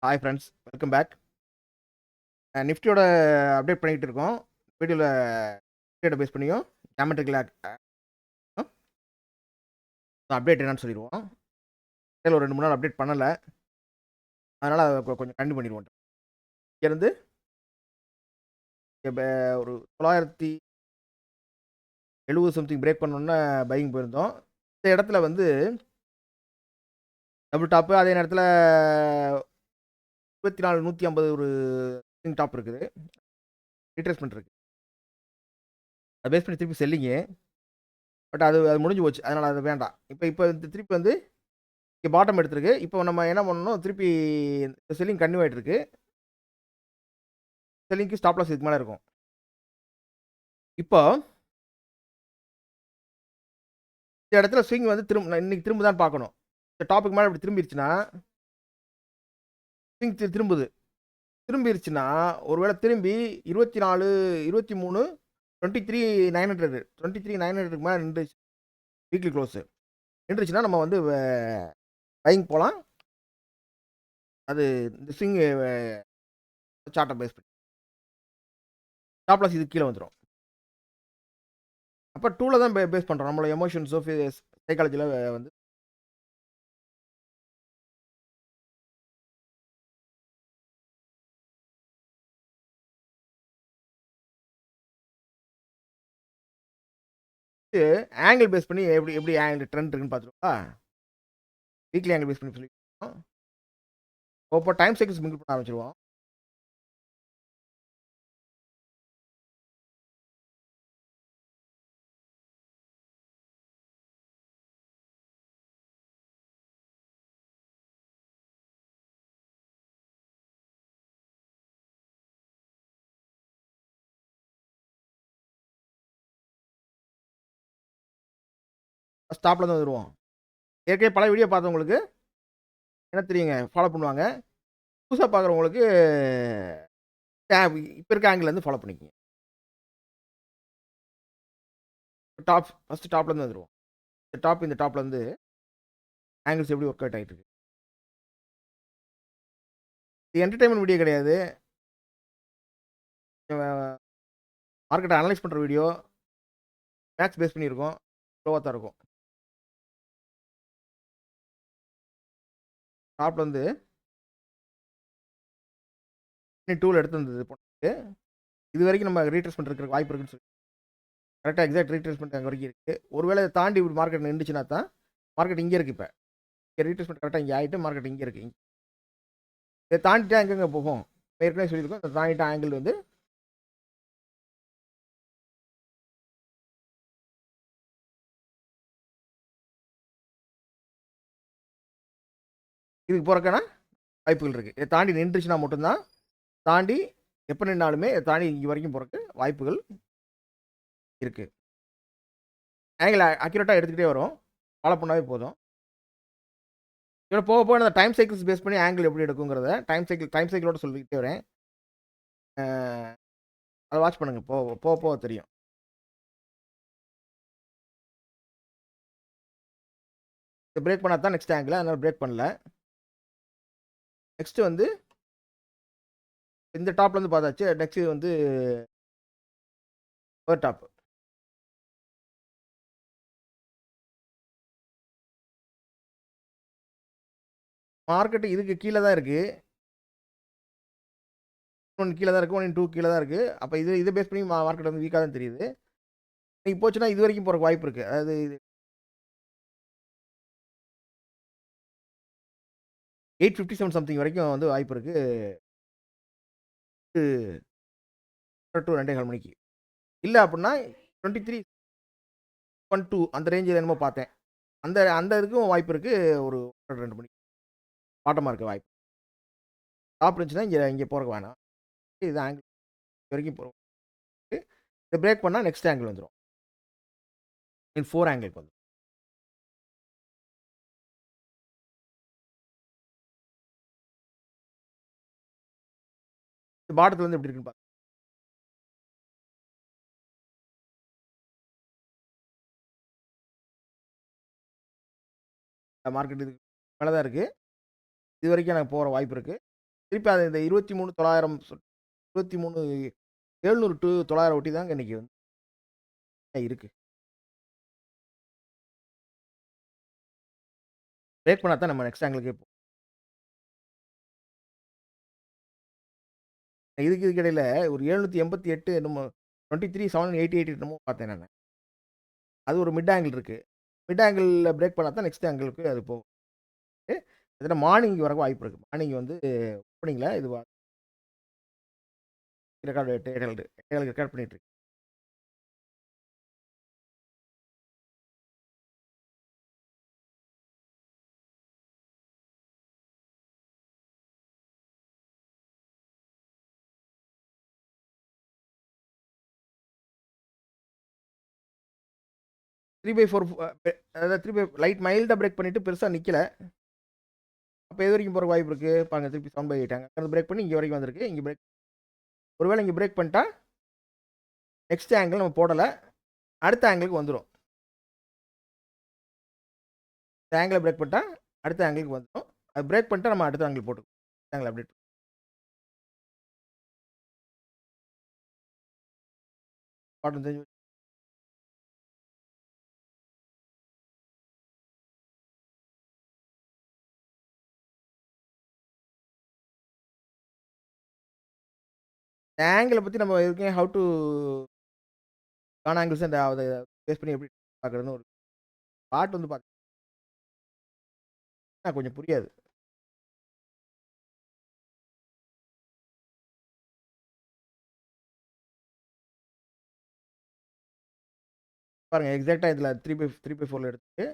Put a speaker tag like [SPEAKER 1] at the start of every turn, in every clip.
[SPEAKER 1] Hi friends, welcome back. நிஃப்டியோட update பண்ணிக்கிட்டு இருக்கோம். வீடியோல நிஃப்டியோட பேஸ் பண்ணியும் ஜியோமெட்ரிக்கல் அப்டேட் என்னன்னு சொல்லிடுவோம். இடையில ஒரு 2 3 நாள் அப்டேட் பண்ணல. அதனால அத கொஞ்சம் கன்டினியூ பண்ணிடுவோம். இங்கேருந்து இப்ப ஒரு 970 சம்திங் பிரேக் பண்ணோன்னே பையிங் போயிருந்தோம். இந்த இடத்துல வந்து டபுள் டாப்பு, அதே நேரத்தில 24,150 ஒரு டாப் இருக்குது. ரீட்ரேஸ்மென்ட் இருக்கு. அத பேஸ் பண்ணி திருப்பி செல்லிங்கு. பட் அது அது முடிஞ்சு போச்சு. அதனால அது வேண்டாம். இப்ப திருப்பி வந்து இங்க பாட்டம் எடுத்திருக்கு. இப்போ நம்ம என்ன பண்ணணும், திருப்பி செல்லிங் கன்டின்யூ ஆயிட்டு இருக்கு. செல்லிங்க்கு ஸ்டாப் லாஸ் இதுக்கு மேல இருக்கும். இப்போ இந்த இடத்துல ஸ்விங் வந்து இன்னைக்கு திரும்புதான்னு பார்க்கணும். இந்த டாப்புக்கு மேல இப்படி திரும்பிருச்சுன்னா, ஸ்விங் திரும்புது. திரும்பிருச்சுன்னா, ஒருவேளை திரும்பி 24, 23, 23,900 23,900க்கு மேல நின்றுச்சு. வீக்லி க்ளோஸ் நின்றுச்சுன்னா நம்ம வந்து பையிங் போலாம். அது இந்த ஸ்விங் சார்ட்ட பேஸ் பண்ணி. ஸ்டாப் லாஸ் இதுக்கு கீழ வந்துரும். அப்ப 2ல தான் பேஸ் பண்றோம். நம்மளோட எமோஷன்ஸோ, சைக்காலஜில வந்து ஆங்கிள் பேஸ் பண்ணி எப்படி எப்படி ஆங்கிள் ட்ரெண்ட் இருக்குன்னு பார்த்துருவோங்களா? வீக்லி ஆங்கிள் பேஸ் பண்ணி சொல்லிருக்கோம். இப்போ டைம் சைக்கிள்ஸ் மிங்கிள் பண்ண ஆரம்பிச்சுருவோம். ஸ்டாப்ல தான் வருவோம். ஏற்கனவே பல வீடியோ பார்த்தவங்களுக்கு என்ன தெரியுங்க, ஃபாலோ பண்ணுவாங்க. புதுசா பார்க்குறவங்களுக்கு இப்ப இருக்க ஆங்கிள்ல இருந்து ஃபாலோ பண்ணிக்கங்க. ஃபர்ஸ்ட் டாப்ல இருந்து வந்துருவோம். இந்த டாப்ல இருந்து ஆங்கிள்ஸ் எப்படி ஒர்க் அவுட் ஆயிட்டு இருக்கு. இது என்டர்டெயின்மென்ட் வீடியோ கிடையாது. மார்க்கெட்ட அனலைஸ் பண்ற வீடியோ. மேக்ஸ் பேஸ் பண்ணியிருக்கோம். ஸ்லோவா தான் இருக்கும். டாப்ல இருந்து 2ல எடுத்து வந்தது போனது. இதுவரைக்கும் நம்ம ரீட்ரேஸ்மென்ட் இருக்கிற வாய்ப்பு இருக்குன்னு சொல்லி கரெக்ட்டா எக்ஸாக்ட் ரீட்ரேஸ்மென்ட் அங்க வரைக்கும் இருக்கு. ஒருவேளை இத தாண்டி மார்க்கெட் நின்னுச்சுன்னா தான் மார்க்கெட் இங்க இருக்கு இப்ப. இங்க ரீட்ரேஸ்மென்ட் கரெக்ட்டா இங்க ஆயிட்டு மார்க்கெட் இங்க இருக்கு. இத தாண்டிட்டா எங்கங்க போகும்? ஏற்கனவே சொல்லியிருக்கோம். இத தாண்டிட்ட ஆங்கிள் வந்து இதுக்கு போறதுக்கான வாய்ப்புகள் இருக்கு. இத தாண்டி நின்றுச்சுன்னா மட்டும் தான், தாண்டி எப்ப நின்னாலுமே இத தாண்டி இங்க வரைக்கும் போறதுக்கு வாய்ப்புகள் இருக்கு. ஆங்கிள் அக்யூரேட்டா எடுத்துக்கிட்டே வரும். ஃபாலோ பண்ணாவே போதும். இதோட போக போக அந்த டைம் சைக்கிள்ஸ் பேஸ் பண்ணி ஆங்கிள் எப்படி எடுக்குங்கிறத டைம் சைக்கிளோட சொல்லிக்கிட்டே வரேன். அ அத வாட்ச் பண்ணுங்க. போக போக போக தெரியும். இத பிரேக் பண்ணா தான் நெக்ஸ்ட் ஆங்கிள். அதனால பிரேக் பண்ணல. நெக்ஸ்ட் வந்து இந்த டாப்ல இருந்து பார்த்தாச்சு. நெக்ஸ்ட் வந்து ஒரு டாப். மார்க்கெட் இதுக்கு கீழ தான் இருக்கு. 1 கீழ தான் இருக்கு. 1 2 கீழ தான் இருக்கு. அப்ப இத பேஸ் பண்ணி மார்க்கெட் வந்து வீக்கா தான் தெரியுது. இன்னைக்கு போச்சுன்னா இது வரைக்கும் போறதுக்கு வாய்ப்பு இருக்கு. அதாவது 857 சம்திங் வரைக்கும் வந்து வாய்ப்பு இருக்கு. 2 2 1/4 மணிக்கு. இல்ல அப்டின்னா 2312 அந்த ரேஞ்சுல என்னமோ பார்த்தேன். அந்த அந்த இதுக்கும் வாய்ப்பு இருக்கு. ஒரு 2 மணிக்கு. பாட்டமா இருக்க வாய்ப்பு. டாப் இருந்துச்சுன்னா இங்க இங்க போறதுக்கு வேணாம். இது ஆங்கிள் வரைக்கும் போகும். இத பிரேக் பண்ணா நெக்ஸ்ட் ஆங்கிள் வந்துரும். 4 ஆங்கிள்க்கு வந்துரும். பாட்டத்துல இருந்து எப்படி இருக்குன்னு மார்க்கெட் இதுக்கு மேல தான் இருக்கு. இதுவரைக்கும் எனக்கு போற வாய்ப்பு இருக்கு. திருப்பி அது இந்த 23,900 23,700 டூ 900 ஒட்டி தாங்க இன்னைக்கு வந்து இருக்கு. பிரேக் பண்ணா தான் நம்ம நெக்ஸ்ட் ஆங்கிளுக்கே இதுக்கு இடையில ஒரு 788 என்னமோ 23,788 என்னமோ பார்த்தேன் நானு. அது ஒரு மிட் ஆங்கிள் இருக்கு. மிட் ஆங்கிள்ல பிரேக் பண்ணா தான் நெக்ஸ்ட் ஆங்கிளுக்கு அது போகும். இதுல மார்னிங் வரக்கு வாய்ப்பு இருக்கு. மார்னிங் வந்து ஓப்பனிங்ல இது ரெக்கார்ட் பண்ணிட்டு இருக்கு. 3/4 அதாவது 3 லைட் மைல்டா பிரேக் பண்ணிட்டு பெருசா நிக்கல. அப்ப எது வரைக்கும் போறக்கு வாய்ப்பு இருக்கு? பாருங்க திருப்பி 7/8 அங்கருந்து பிரேக் பண்ணி இங்க வரைக்கும் வந்திருக்கு. இங்க பிரேக் ஒருவேளை இங்க பிரேக் பண்ணிட்டா, நெக்ஸ்ட் ஆங்கிள் நம்ம போடல. அடுத்த ஆங்கிளுக்கு வந்துரும். இந்த ஆங்கிள பிரேக் பண்ணிட்டா, அடுத்த ஆங்கிளுக்கு வந்துரும். அது பிரேக் பண்ணிட்டா நம்ம அடுத்த ஆங்கிள் போட்டுக்குவோம். Angle update. பாட்டன் தெரிஞ்சு இந்த ஆங்கிள பத்தி நம்ம ஏற்கனவே ஹவ் டூ கான் ஆங்கிள்ஸ் அண்ட் அத பேஸ் பண்ணி எப்படி பார்க்கறதுன்னு ஒரு பார்ட் வந்து பார்த்தீங்கன்னா கொஞ்சம் புரியாது. பாருங்க எக்ஸாக்ட்டா இதுல 3/4ல எடுத்துட்டு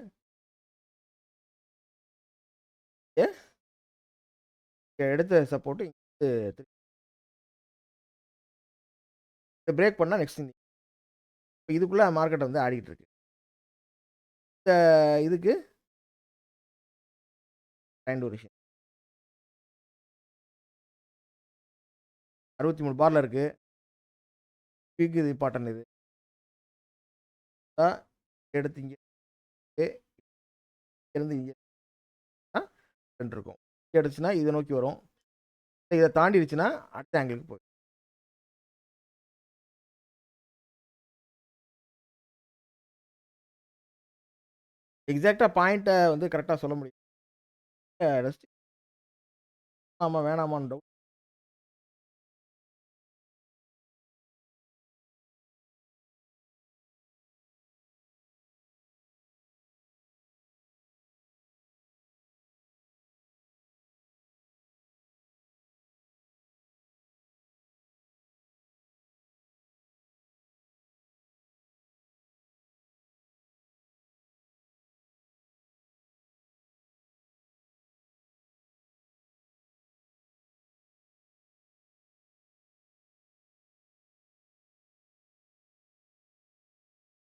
[SPEAKER 1] எடுத்த சப்போர்ட் பிரேக் பண்ணா நெக்ஸ்ட் இதுக்குள்ள மார்க்கெட் வந்து ஆடிட்டு இருக்கு. இந்த இதுக்கு டைம் டூரேஷன் 63 பார்ல இருக்கு. பீக் இது இம்பார்ட்டன்ட் இது. எடுத்து இங்க இருந்து இங்க இருக்கும். இங்க எடுத்துச்சுன்னா இத நோக்கி வரும். இத தாண்டிருச்சுன்னா அடுத்த ஆங்கிளுக்கு போகும். எக்ஸாக்ட்டா பாயிண்ட்ட வந்து கரெக்ட்டா சொல்ல முடியும். ரெஸ்ட் ஆமா வேணாமான்னு டவுட்.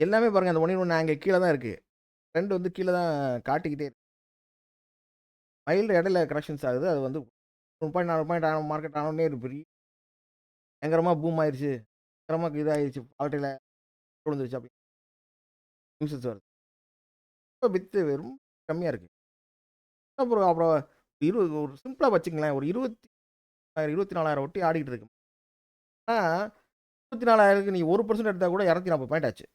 [SPEAKER 1] எல்லாமே பாருங்க அந்த 1 in 1 ஆங்கிள் கீழ தான் இருக்கு. ட்ரெண்ட் வந்து கீழ தான் காட்டிக்கிட்டே இருக்கு. மைல்டு இடையில கரெக்ஷன்ஸ் ஆகுது. அது வந்து 3.4 பாயிண்ட் மார்க்கெட் ஆனோனே ஒரு பெரிய பயங்கரமா பூம் ஆயிருச்சு. பயங்கரமா இதாயிருச்சு. வாழ்க்கையில விழுந்துருச்சு அப்படி நியூஸஸ் வருது. இப்ப வித்து வெறும் கம்மியா இருக்கு. அப்புறம் அப்புறம் ஒரு சிம்பிளா வச்சுக்கங்களேன். ஒரு 24,000 ஒட்டி ஆடிட்டு இருக்கு. ஆனா 24,000க்கு நீங்க 1% எடுத்தா கூட 240 பாயிண்ட் ஆச்சு.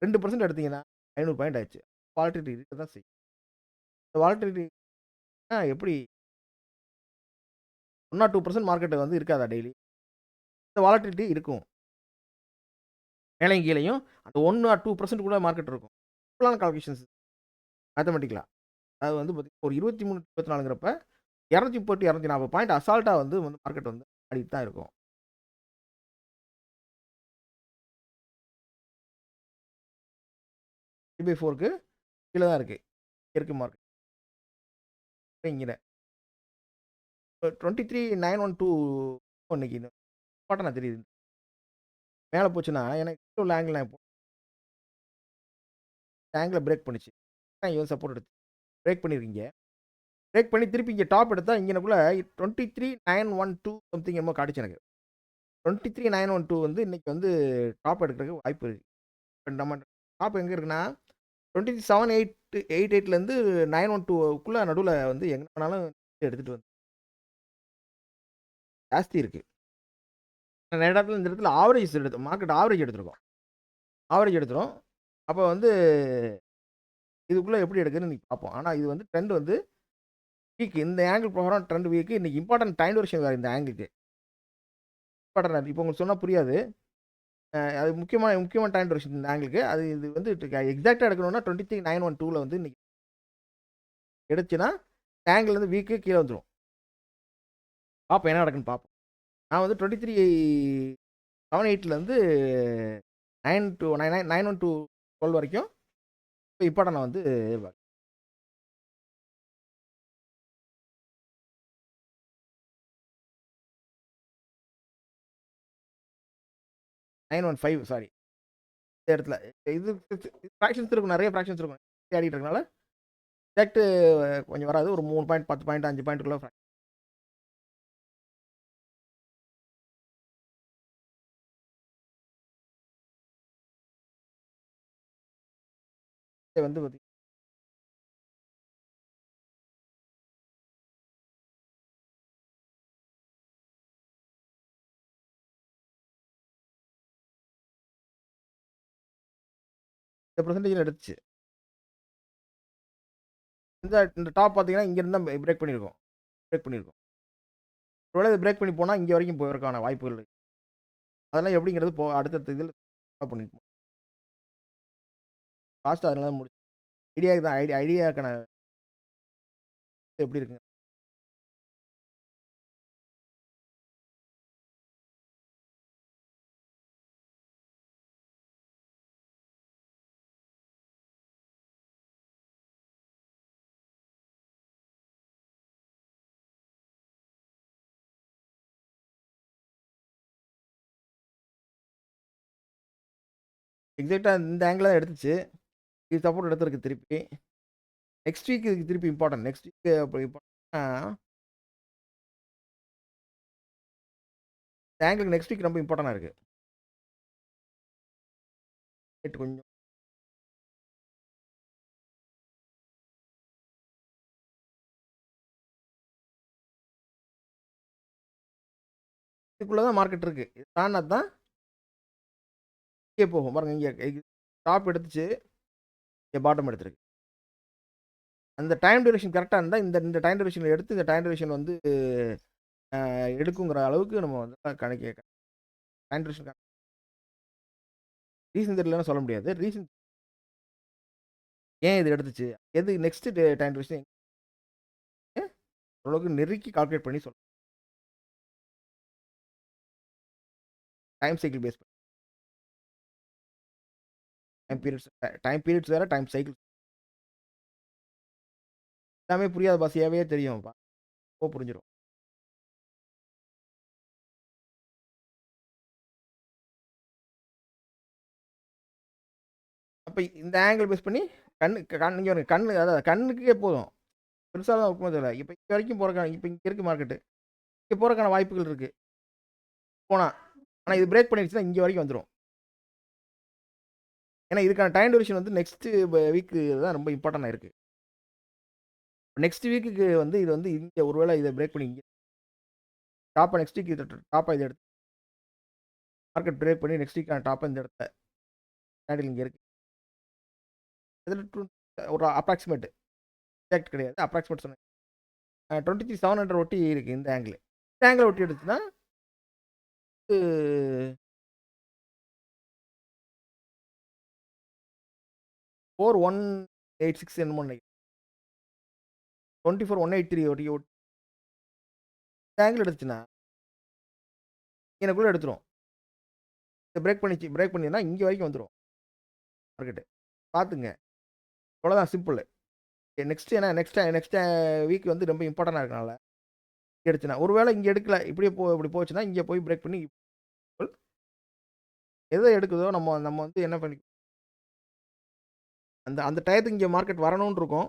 [SPEAKER 1] 2% எடுத்தீங்கன்னா 500 பாயிண்ட் ஆச்சு. வாலட்டிலிட்டி இருக்க தான் செய்யும். இந்த வாலட்டிலிட்டி எப்படி 1 ஆர் 2% மார்க்கெட் வந்து இருக்காதா டெய்லி? இந்த வாலட்டிலிட்டி இருக்கும். மேலயும் கீழயும் அந்த 1 ஆர் 2% கூட மார்க்கெட் இருக்கும். சிம்பிளான கால்குலேஷன்ஸ் மேத்தமேட்டிக்கலா. அது வந்து பார்த்தீங்கன்னா ஒரு 23, 24ங்கிறப்ப 230, 240 பாயிண்ட் அசால்ட்டா வந்து மார்க்கெட் வந்து ஆடிட்டு தான் இருக்கும். த்ரீ/4க்கு கீழ தான் இருக்கு. இருக்கு மார்க்கெட். இங்க 23,912 இன்னைக்கு இம்பார்ட்டன்ட்டா தெரியுது. மேல போச்சுன்னா எனக்கு கீழ உள்ள ஆங்கிள் நான் ஆங்கிள பிரேக் பண்ணுச்சு. இவன் சப்போர்ட் எடுத்து பிரேக் பண்ணியிருக்கீங்க. பிரேக் பண்ணி திருப்பி இங்க டாப் எடுத்தா இங்கனக்குள்ள 23,912 சம்திங் என்னமோ காட்டுச்சு எனக்கு. 23,912 வந்து இன்னைக்கு வந்து டாப் எடுக்கிறதுக்கு வாய்ப்பு இருக்கு. இப்ப நம்ம டாப் எங்க இருக்குன்னா 27,888லேருந்து 912க்குள்ள நடுவுல வந்து எங்க வேணாலும் எடுத்துட்டு வந்து ஜாஸ்தி இருக்கு. நிறைய இடத்துல இந்த இடத்துல ஆவரேஜ் மார்க்கெட் ஆவரேஜ் எடுத்திருக்கோம். ஆவரேஜ் எடுத்துரும். அப்ப வந்து இதுக்குள்ள எப்படி எடுக்குதுன்னு இன்னைக்கு பார்ப்போம். ஆனா இது வந்து ட்ரெண்ட் வந்து வீக் இந்த ஆங்கிள் பிரகாரம் ட்ரெண்ட் வீக். இன்னைக்கு இம்பார்ட்டன்ட் டைம் டியூரேஷன் வேற இந்த ஆங்கிள்க்கு. இம்பார்ட்டன்ட் இப்போ உங்களுக்கு சொன்னா புரியாது. அது முக்கியமான முக்கியமான டைம் டியூரேஷன் இந்த ஆங்கிள்க்கு. அது இது வந்து எக்ஸாக்ட்டா எடுக்கணும்னா 23,912ல வந்து இன்னைக்கு எடுத்துச்சுன்னா, ஆங்கிள் வந்து வீக்கு கீழ வந்துரும். பார்ப்போம் என்ன நடக்குன்னு பார்ப்போம். நான் வந்து 23,780லேருந்து 9 டூ 9 டூ 12 வரைக்கும் இம்பார்ட்டன்ட் நான் வந்து எதிர்பார்க்கிறேன். 915 சாரி. இந்த இடத்துல இது ஃபிராக்ஷன்ஸ் இருக்கும். நிறைய ஃபிராக்ஷன்ஸ் இருக்கும். ஆடிட்டு இருக்கனால எக்ஸாக்ட் கொஞ்சம் வராது. ஒரு 3 பாயிண்ட் 10 பாயிண்ட் 5 பாயிண்ட்க்குள்ள வந்து பாத்தீங்கன்னா இந்த பெர்சன்டேஜ்ல எடுத்துச்சு. இந்த டாப் பார்த்தீங்கன்னா, இங்க இருந்து தான் பிரேக் பண்ணியிருக்கோம். பிரேக் பண்ணியிருக்கோம். ஒருவேள இது பிரேக் பண்ணி போனா, இங்க வரைக்கும் போறதுக்கான வாய்ப்புகள் இருக்கு. அதெல்லாம் எப்படிங்கிறது அடுத்தடுத்த இதில ஃபாலோ பண்ணிப்போம். லாஸ்ட்டா அதனால தான் முடிச்சு. ஐடியாக்கு தான் ஐடியாக்கான எப்படி இருக்குங்க? எக்ஸாக்ட்டா இந்த ஆங்கிள்ல தான் எடுத்துச்சு. இது சப்போர்ட் எடுத்திருக்கு திருப்பி. நெக்ஸ்ட் வீக் இதுக்கு திருப்பி இம்பார்ட்டன்ட். நெக்ஸ்ட் வீக் அப்படி பார்த்தா, இந்த ஆங்கிள் நெக்ஸ்ட் வீக் ரொம்ப இம்பார்ட்டன்ட்டா இருக்கு. ரேட் கொஞ்சம் இதுக்குள்ள தான் மார்க்கெட் இருக்கு. இது தாண்டுனா தான் இங்கே போகும். பாருங்க இங்க டாப் எடுத்துச்சு. இங்க பாட்டம் எடுத்திருக்கு. அந்த டைம் டியூரேஷன் கரெக்ட்டா இருந்தா, இந்த இந்த டைம் டியூரேஷன்ல எடுத்து இந்த டைம் டியூரேஷன் வந்து எடுக்குங்கிற அளவுக்கு நம்ம வந்து கணக்கு டைம் டியூரேஷன் ரீசன் தெரியலன்னு சொல்ல முடியாது. ரீசன் ஏன் இது எடுத்துச்சு? எது நெக்ஸ்ட் டைம் டியூரேஷன் ஓரளவுக்கு நெருக்கி கால்குலேட் பண்ணி சொல்லணும். டைம் சைக்கிள் பேஸ் பண்ணி. டைம் பீரியட்ஸ் வேற, டைம் சைக்கிள் எல்லாமே புரியாத பாஷையாவே தெரியும். அப்போ புரிஞ்சிரும். அப்ப இந்த ஆங்கிள் பேஸ் பண்ணி இங்க பாருங்க கண்ணு அதாவது கண்ணுக்கே போதும். பெருசாலாம் இருக்குமோ தெரியல. இப்ப இங்க வரைக்கும் போறதுக்கான இப்ப இங்க இருக்கு மார்க்கெட். இங்க போறதுக்கான வாய்ப்புகள் இருக்கு. போனா. ஆனா இது பிரேக் பண்ணிடுச்சுன்னா இங்க வரைக்கும் வந்துரும். ஏன்னா இதுக்கான டைம் டியூரேஷன் வந்து நெக்ஸ்ட் வீக் தான் ரொம்ப இம்பார்ட்டன்ட்டா இருக்கு. நெக்ஸ்ட் வீக்குக்கு வந்து இது வந்து இங்க ஒருவேளை இத பிரேக் பண்ணி இங்க டாப்பா நெக்ஸ்ட் வீக் இத டாப்பா இத எடுத்து மார்க்கெட் பிரேக் பண்ணி நெக்ஸ்ட் வீக்கான டாப்பா இந்த இடத்துல கேண்டில் இங்க இருக்கு. இதுல ஒரு அப்ராக்ஸிமேட் எக்ஸாக்ட் கிடையாது. அப்ராக்ஸிமேட் சொன்னேன். 23,700 ஒட்டி இருக்கு இந்த ஆங்கிள். இந்த ஆங்கிள் ஒட்டி எடுத்துச்சுன்னா, இது 4186 என்னமோ நினைக்கிறேன். 24,183 ஒட்டி இந்த ஆங்கிள் எடுத்துச்சுன்னா, எனக்குள்ள எடுத்துரும். இத பிரேக் பண்ணிச்சு. பிரேக் பண்ணிதுன்னா இங்க வரைக்கும் வந்துரும் மார்க்கெட். பார்த்துங்க. அவ்வளோதான் சிம்பிள். நெக்ஸ்ட் ஏன்னா நெக்ஸ்ட் வீக் வந்து ரொம்ப இம்பார்ட்டன்ட்டா இருக்கனால எடுத்துனா. ஒருவேளை இங்க எடுக்கல. இப்படி போச்சுன்னா, இங்க போய் பிரேக் பண்ணி எத எடுக்குதோ நம்ம நம்ம வந்து என்ன பண்ணி அந்த அந்த டயத்துக்கு இங்க மார்க்கெட் வரணும்னு இருக்கும்.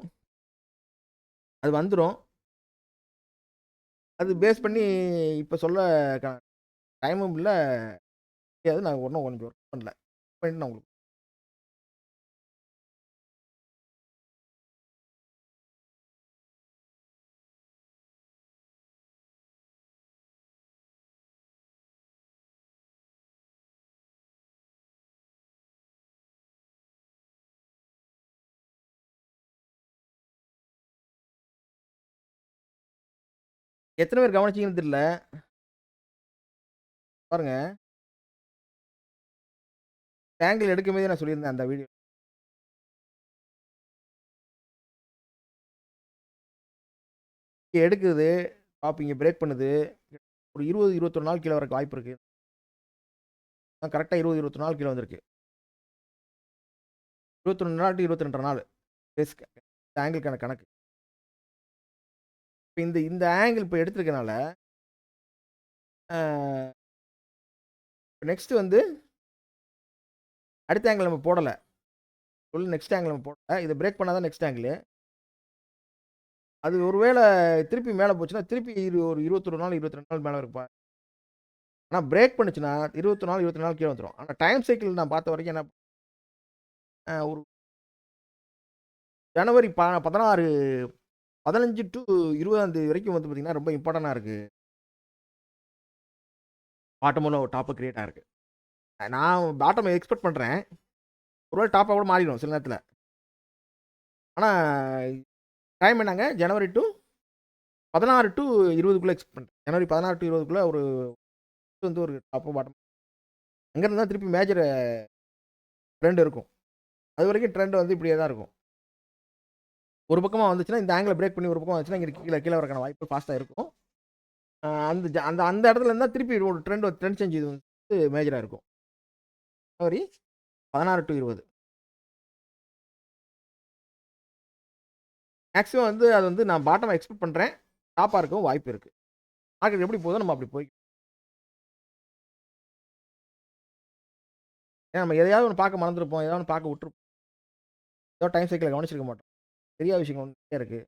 [SPEAKER 1] அது வந்துரும். அது பேஸ் பண்ணி இப்ப சொல்ல டைமும் இல்ல. முடியாது. நான் இன்னும் கொஞ்சம் ஒர்க் பண்ணல. பண்ணிட்டு நான் உங்களுக்கு எத்தனை பேர் கவனிச்சீங்கன்னு தெரியல. பாருங்க. ஆங்கிள் எடுக்கும்போதே நான் சொல்லியிருந்தேன் அந்த வீடியோ. எடுக்குது. டாப் இங்க பிரேக் பண்ணுது. ஒரு 20, 21 நாள் கீழ வரக்கு வாய்ப்பு இருக்கு. கரெக்ட்டா 20, 21 நாள் கீழ வந்திருக்கு. 21 நாள் டூ 22 நாள். பேஸ் ஆங்கிள்க்கான கணக்கு. இப்ப இந்த ஆங்கிள் இப்ப எடுத்திருக்கனால, அ நெக்ஸ்ட் வந்து அடுத்த ஆங்கிள் நம்ம போடல. நெக்ஸ்ட் ஆங்கிள் நம்ம போடல. இத பிரேக் பண்ணா தான் நெக்ஸ்ட் ஆங்கிள். அது ஒருவேள திருப்பி மேல போச்சுன்னா, திருப்பி ஒரு 21 நாள், 22 நாள் மேல இருக்கும். ஆனா பிரேக் பண்ணுச்சுன்னா, 21 நாள், 22 நாள் கீழ வந்துரும். ஆனா டைம் சைக்கிள் நான் பார்த்த வரைக்கும் என்ன ஒரு ஜனவரி 16 15 டூ 20ஆம் தேதி வரைக்கும் வந்து பார்த்தீங்கன்னா, ரொம்ப இம்பார்ட்டன்ட்டா இருக்கு. பாட்டமும் ஒரு டாப்பா கிரியேட் ஆயிருக்கு. நான் பாட்டம் எக்ஸ்பெக்ட் பண்றேன். ஒருவேள டாப்பா கூட மாறிடும் சில நேரத்துல. ஆனா டைம் என்னங்க? ஜனவரி டூ 16 டூ 20க்குள்ள எக்ஸ்பெக்ட் பண்றேன். ஜனவரி 16 டூ 20க்குள்ள ஒரு வந்து ஒரு டாப்பும் பாட்டம். அங்க இருந்து தான் திருப்பி மேஜர் ட்ரெண்ட் இருக்கும். அதுவரைக்கும் ட்ரெண்ட் வந்து இப்படியே தான் இருக்கும். ஒரு பக்கமா வந்துச்சுன்னா, இந்த ஆங்கிள பிரேக் பண்ணி ஒரு பக்கம் வந்துச்சுன்னா, இங்க கீழ வரக்கான வாய்ப்பு ஃபாஸ்ட்டா இருக்கும். அந்த அந்த இடத்துல இருந்தா திருப்பி ஒரு ட்ரெண்ட் சேஞ்ச் இது வந்து மேஜரா இருக்கும். ஜனவரி 16 டூ 20. மேக்ஸிமம் வந்து அது வந்து நான் பாட்டமா எக்ஸ்பெக்ட் பண்றேன். டாப்பா இருக்கவும் வாய்ப்பு இருக்கு. மார்க்கெட் எப்படி போதோ நம்ம அப்படி போய் ஏன்னா நம்ம எதையாவது ஒண்ணு பார்க்க மறந்திருப்போம். ஏதாவது ஒண்ணு பார்க்க விட்டுருப்போம். ஏதோ டைம் சைக்கிள கவனிச்சிருக்க மாட்டோம். தெரியாத விஷயங்கள் நெறைய இருக்கு.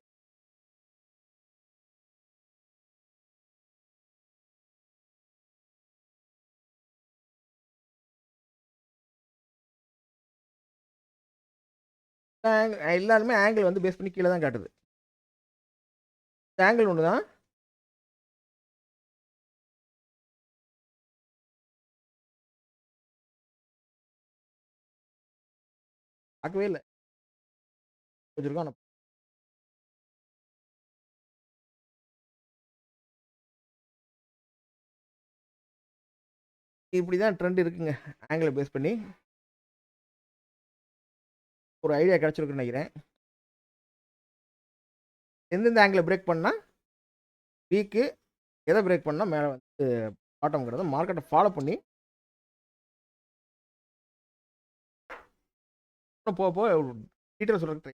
[SPEAKER 1] எல்லாருமே ஆங்கிள் வந்து பேஸ் பண்ணி கீழ தான் காட்டுது. இந்த ஆங்கிள் ஒண்ணு தான் பார்க்கவே இல்ல. வச்சிருக்கோம். ஆனா இப்படி தான் ட்ரெண்ட் இருக்குங்க. ஆங்கிள பேஸ் பண்ணி. ஒரு ஐடியா கிடைச்சிருக்குன்னு நெனைக்கிறேன். எந்தெந்த ஆங்கிள பிரேக் பண்ணா வீக்கு, எத பிரேக் பண்ணா மேல வந்து பாட்டம்ங்கிறத மார்க்கெட்ட ஃபாலோ பண்ணி போக போக டீட்டெயிலா சொல்றதுக்கு ட்ரை